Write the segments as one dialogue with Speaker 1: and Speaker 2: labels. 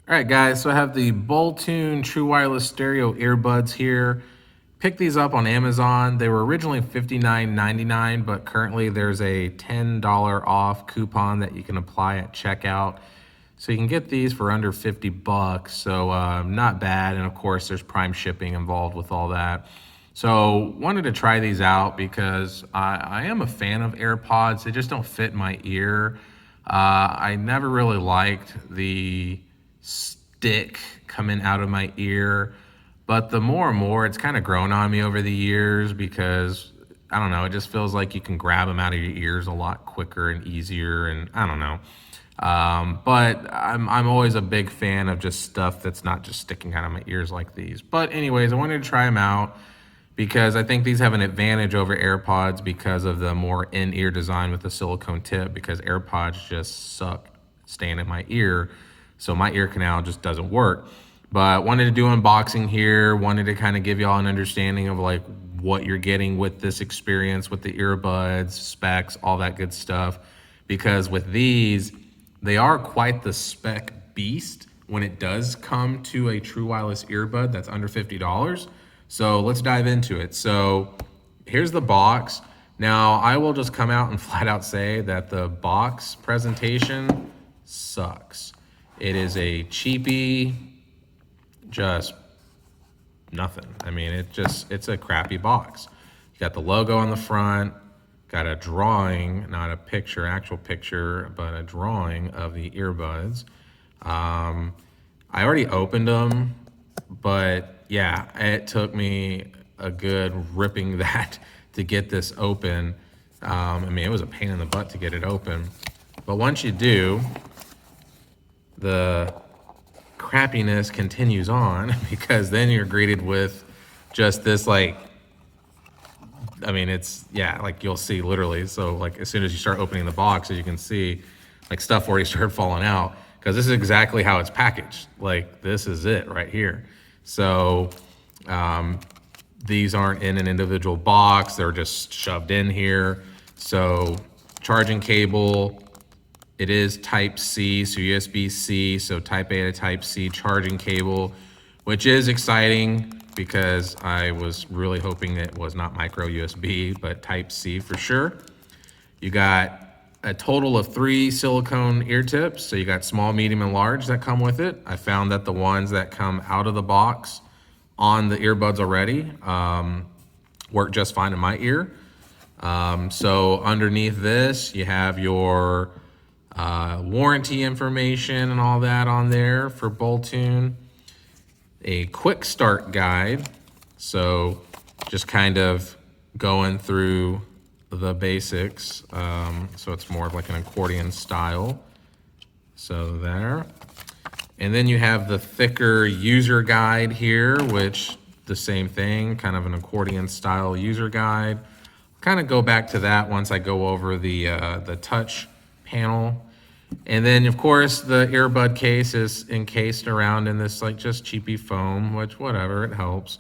Speaker 1: All right, guys, so I have the Boltune True Wireless Stereo earbuds here. Picked these up on Amazon. They were originally $59.99, but currently there's a $10 off coupon that you can apply at checkout. So you can get these for under 50 bucks, so not bad. And of course, there's Prime shipping involved with all that. So wanted to try these out because I am a fan of AirPods. They just don't fit my ear. I never really liked the stick coming out of my ear, but the more and more it's kind of grown on me over the years because I don't know, it just feels like you can grab them out of your ears a lot quicker and easier, and I don't know. But I'm always a big fan of just stuff that's not just sticking out of my ears like these. But anyways, I wanted to try them out because I think these have an advantage over AirPods because of the more in-ear design with the silicone tip, because AirPods just suck staying in my ear. So my ear canal just doesn't work. But wanted to do unboxing here, wanted to kind of give y'all an understanding of like what you're getting with this experience with the earbuds, specs, all that good stuff. Because with these, they are quite the spec beast when it does come to a true wireless earbud that's under $50. So let's dive into it. So here's the box. Now I will just come out and flat out say that the box presentation sucks. It is a cheapy, just nothing. I mean, it's a crappy box. You got the logo on the front, got a drawing, not a picture, actual picture, but a drawing of the earbuds. I already opened them, but yeah, it took me a good ripping that to get this open. I mean, it was a pain in the butt to get it open. But once you do, the crappiness continues on because then you're greeted with just this like, I mean, it's, yeah, like you'll see literally. So like as soon as you start opening the box, as you can see, like stuff already started falling out because this is exactly how it's packaged. Like this is it right here. So these aren't in an individual box. They're just shoved in here. So charging cable, it is Type-C, so USB-C, so Type-A to Type-C charging cable, which is exciting because I was really hoping it was not micro USB, but Type-C for sure. You got a total of 3 silicone ear tips, so you got small, medium, and large that come with it. I found that the ones that come out of the box on the earbuds already work just fine in my ear. So underneath this, you have your warranty information and all that on there for Boltune. A quick start guide, so just kind of going through the basics. So it's more of like an accordion style. So there. And then you have the thicker user guide here, which the same thing, kind of an accordion style user guide. Kind of go back to that once I go over the touch panel. And then of course the earbud case is encased around in this like just cheapy foam, which whatever, it helps.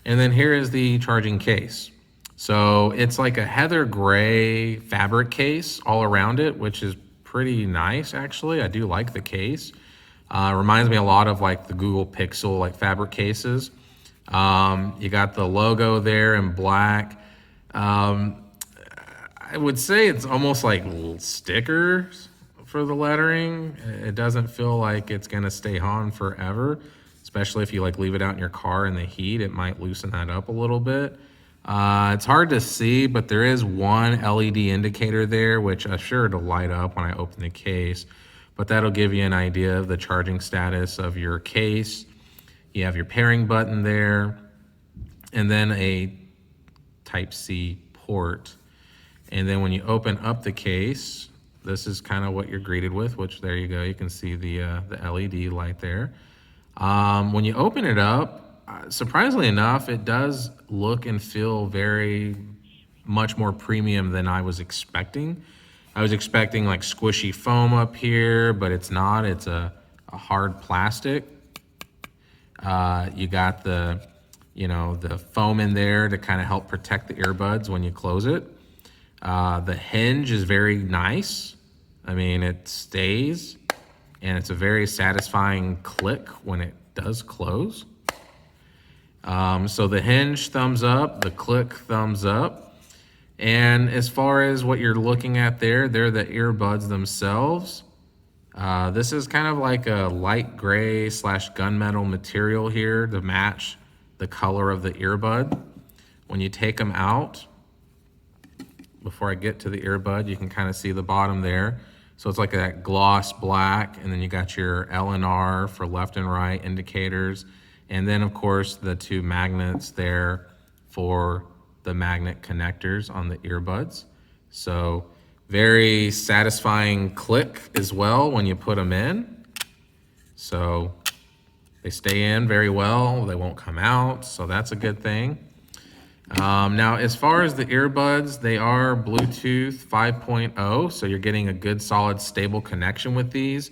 Speaker 1: And then here is the charging case. So it's like a heather gray fabric case all around it, which is pretty nice actually. I do like the case. Reminds me a lot of like the Google Pixel like fabric cases. You got the logo there in black. I would say it's almost like stickers for the lettering. It doesn't feel like it's gonna stay on forever, especially if you like leave it out in your car in the heat. It might loosen that up a little bit. It's hard to see, but there is one LED indicator there, which is sure to light up when I open the case, but that'll give you an idea of the charging status of your case. You have your pairing button there, and then a Type-C port. And then when you open up the case, this is kind of what you're greeted with, which there you go. You can see the LED light there. When you open it up, surprisingly enough, it does look and feel very much more premium than I was expecting. I was expecting like squishy foam up here, but it's not. It's a hard plastic. You got the foam in there to kind of help protect the earbuds when you close it. The hinge is very nice. I mean, it stays. and it's a very satisfying click when it does close. So the hinge, thumbs up, the click, thumbs up. And as far as what you're looking at there, they're the earbuds themselves. This is kind of like a light gray / gunmetal material here to match the color of the earbud. When you take them out, before I get to the earbud, you can kind of see the bottom there. So it's like that gloss black, and then you got your L and R for left and right indicators. And then of course the two magnets there for the magnet connectors on the earbuds. So very satisfying click as well when you put them in. So they stay in very well, they won't come out, so that's a good thing. Now, as far as the earbuds, they are Bluetooth 5.0, so you're getting a good, solid, stable connection with these.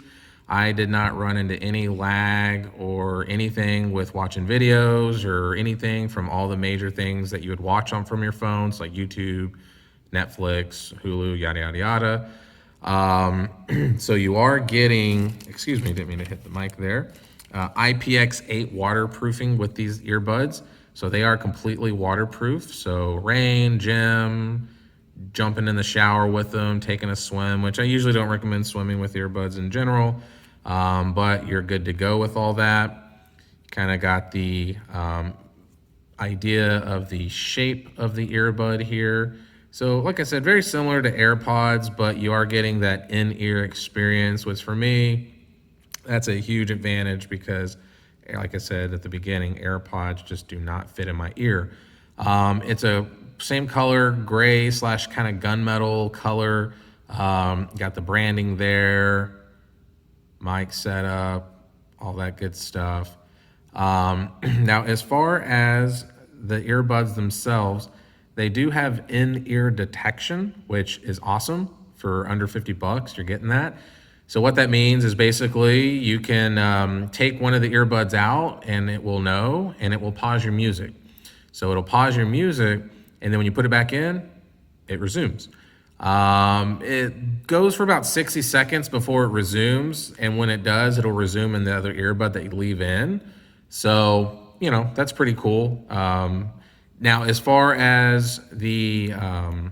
Speaker 1: I did not run into any lag or anything with watching videos or anything from all the major things that you would watch on from your phones, like YouTube, Netflix, Hulu, yada, yada, yada. So you are getting, excuse me, didn't mean to hit the mic there, IPX8 waterproofing with these earbuds. So they are completely waterproof. So rain, gym, jumping in the shower with them, taking a swim, which I usually don't recommend swimming with earbuds in general, but you're good to go with all that. Kind of got the idea of the shape of the earbud here. So like I said, very similar to AirPods, but you are getting that in-ear experience, which for me, that's a huge advantage because like I said at the beginning, AirPods just do not fit in my ear. It's a same color, gray / kind of gunmetal color. Got the branding there, mic setup, all that good stuff. Now, as far as the earbuds themselves, they do have in-ear detection, which is awesome. For under 50 bucks, you're getting that. So what that means is basically you can take one of the earbuds out and it will know, and it will pause your music. So it'll pause your music, and then when you put it back in, it resumes. It goes for about 60 seconds before it resumes, and when it does, it'll resume in the other earbud that you leave in. So, you know, that's pretty cool. Now, as far as the, I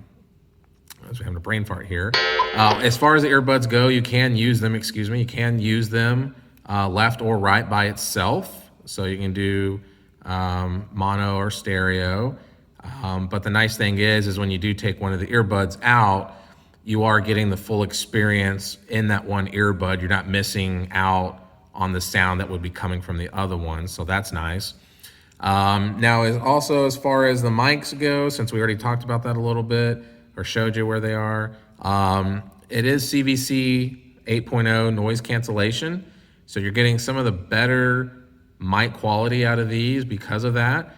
Speaker 1: was having a brain fart here. As far as the earbuds go, you can use them, you can use them left or right by itself. So you can do mono or stereo. But the nice thing is when you do take one of the earbuds out, you are getting the full experience in that one earbud. You're not missing out on the sound that would be coming from the other one. So that's nice. Now, as far as the mics go, since we already talked about that a little bit or showed you where they are, it is CVC 8.0 noise cancellation. So you're getting some of the better mic quality out of these because of that.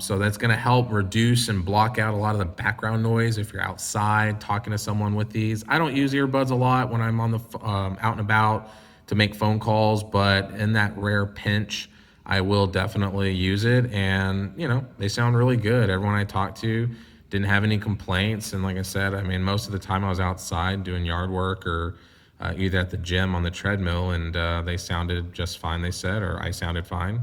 Speaker 1: So that's going to help reduce and block out a lot of the background noise if you're outside talking to someone with these. I don't use earbuds a lot when I'm on the out and about to make phone calls, but in that rare pinch, I will definitely use it. And, you know, they sound really good. Everyone I talked to didn't have any complaints. And like I said, I mean, most of the time I was outside doing yard work or either at the gym on the treadmill, and they sounded just fine, they said, or I sounded fine.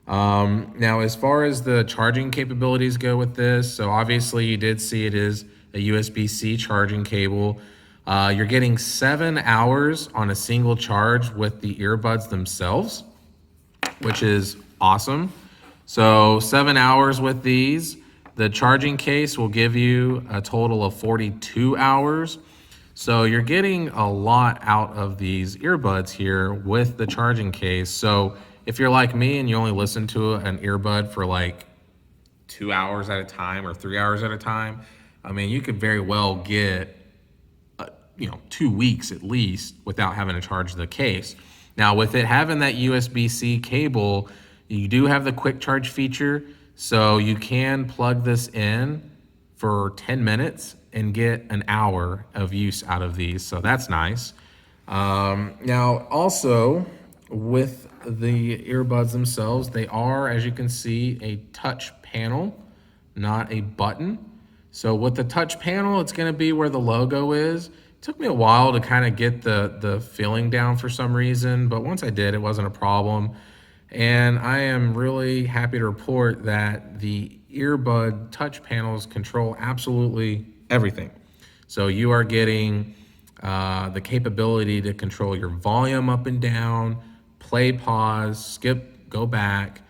Speaker 1: Now, as far as the charging capabilities go with this, so obviously you did see it is a USB-C charging cable. You're getting 7 hours on a single charge with the earbuds themselves, which is awesome. So 7 hours with these. The charging case will give you a total of 42 hours. So you're getting a lot out of these earbuds here with the charging case. So if you're like me and you only listen to an earbud for like 2 hours at a time or 3 hours at a time, I mean, you could very well get, 2 weeks at least without having to charge the case. Now, with it having that USB-C cable, you do have the quick charge feature, so you can plug this in for 10 minutes and get an hour of use out of these, so that's nice. Now, also, with the earbuds themselves, they are, as you can see, a touch panel, not a button. So with the touch panel, it's going to be where the logo is. took me a while to kind of get the feeling down for some reason, but once I did, it wasn't a problem. And I am really happy to report that the earbud touch panels control absolutely everything. So you are getting the capability to control your volume up and down, play, pause, skip, go back,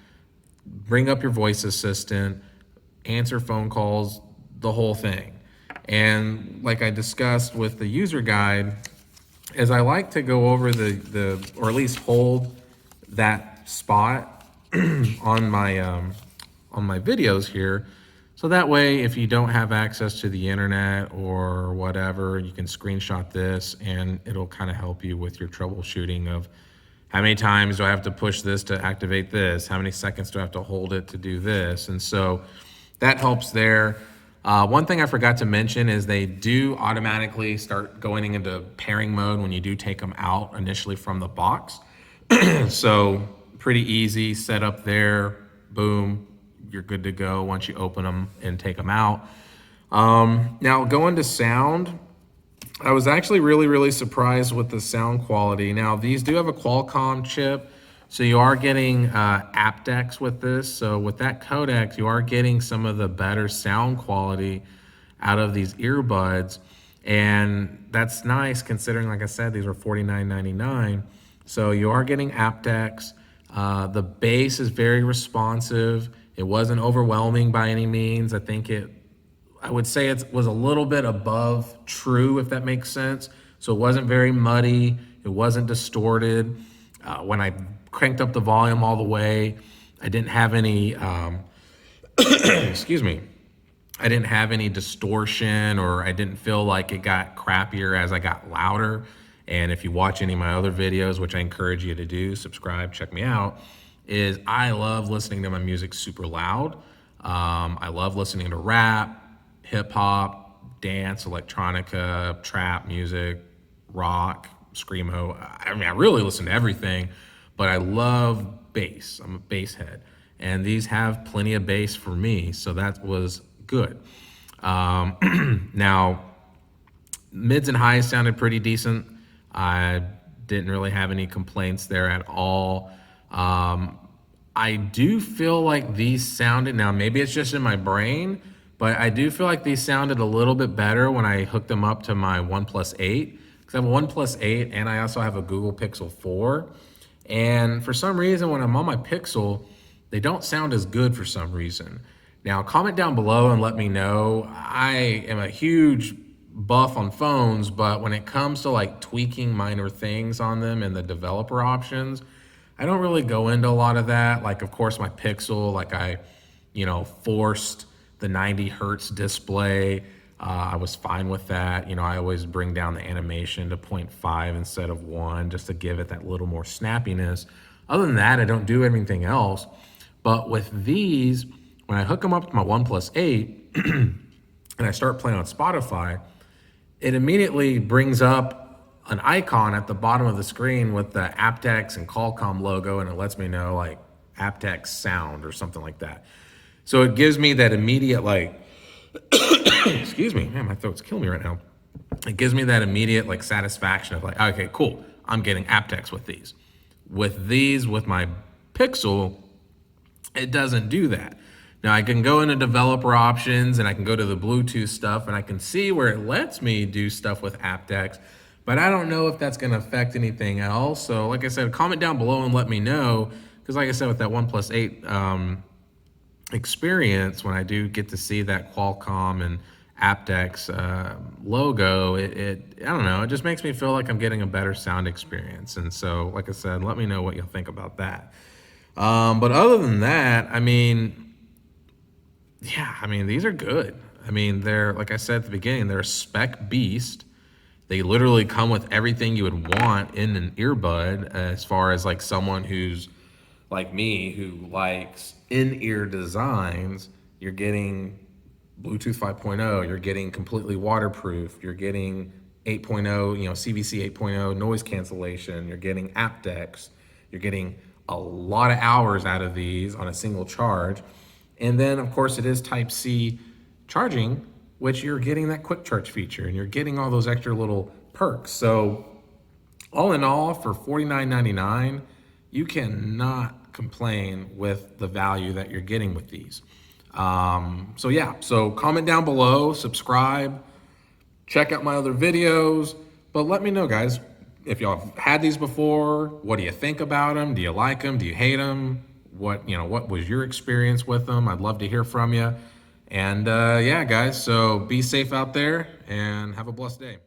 Speaker 1: bring up your voice assistant, answer phone calls, the whole thing. And like I discussed with the user guide, is I like to go over or at least hold that spot on my videos here. So that way, if you don't have access to the internet or whatever, you can screenshot this and it'll kind of help you with your troubleshooting of how many times do I have to push this to activate this? How many seconds do I have to hold it to do this? And so that helps there. One thing I forgot to mention is they do automatically start going into pairing mode when you do take them out initially from the box. So pretty easy setup there. Boom, you're good to go once you open them and take them out. Now going to sound, I was actually really surprised with the sound quality. Now these do have a Qualcomm chip, so you are getting aptX with this. So with that codec, you are getting some of the better sound quality out of these earbuds. And that's nice considering, like I said, these are $49.99. So you are getting aptX. The bass is very responsive. It wasn't overwhelming by any means. I would say it was a little bit above true, if that makes sense. So it wasn't very muddy. It wasn't distorted. When I cranked up the volume all the way, I didn't have any, excuse me, I didn't have any distortion, or I didn't feel like it got crappier as I got louder. And if you watch any of my other videos, which I encourage you to do, subscribe, check me out, is I love listening to my music super loud. I love listening to rap, hip hop, dance, electronica, trap music, rock, screamo. I mean, I really listen to everything, but I love bass. I'm a bass head, and these have plenty of bass for me, so that was good. Now, mids and highs sounded pretty decent. I didn't really have any complaints there at all. I do feel like these sounded, now maybe it's just in my brain, but I do feel like these sounded a little bit better when I hooked them up to my OnePlus 8, because I have a OnePlus 8 and I also have a Google Pixel 4. And for some reason, when I'm on my Pixel, they don't sound as good for some reason. Now, comment down below and let me know. I am a huge buff on phones, but when it comes to like tweaking minor things on them and the developer options, I don't really go into a lot of that. Like, of course, my Pixel, like I, forced the 90 hertz display. I was fine with that. I always bring down the animation to 0.5 instead of 1, just to give it that little more snappiness. Other than that, I don't do anything else. But with these, when I hook them up to my OnePlus 8 and I start playing on Spotify, it immediately brings up an icon at the bottom of the screen with the aptX and Qualcomm logo, and it lets me know like aptX sound or something like that. So it gives me that immediate excuse me, man, my throat's killing me right now. It gives me that immediate like satisfaction of like, okay, cool, I'm getting aptX with these. With my Pixel, it doesn't do that. Now I can go into developer options and I can go to the Bluetooth stuff and I can see where it lets me do stuff with aptX, but I don't know if that's gonna affect anything else. So like I said, comment down below and let me know, because like I said, with that OnePlus 8 experience, when I do get to see that Qualcomm and aptX logo, I don't know, it just makes me feel like I'm getting a better sound experience. And so, like I said, let me know what you'll think about that. But other than that, these are good. They're, like I said at the beginning, they're a spec beast. They literally come with everything you would want in an earbud, as far as like someone who's like me, who likes in-ear designs. You're getting Bluetooth 5.0, you're getting completely waterproof, you're getting 8.0, CVC 8.0 noise cancellation, you're getting aptX, you're getting a lot of hours out of these on a single charge. And then of course it is Type-C charging, which you're getting that quick charge feature, and you're getting all those extra little perks. So all in all, for $49.99, you cannot complain with the value that you're getting with these. So yeah, so comment down below, subscribe, check out my other videos, but let me know, guys, if y'all have had these before. What do you think about them? Do you like them? Do you hate them? What was your experience with them? I'd love to hear from you. And yeah, guys, so be safe out there and have a blessed day.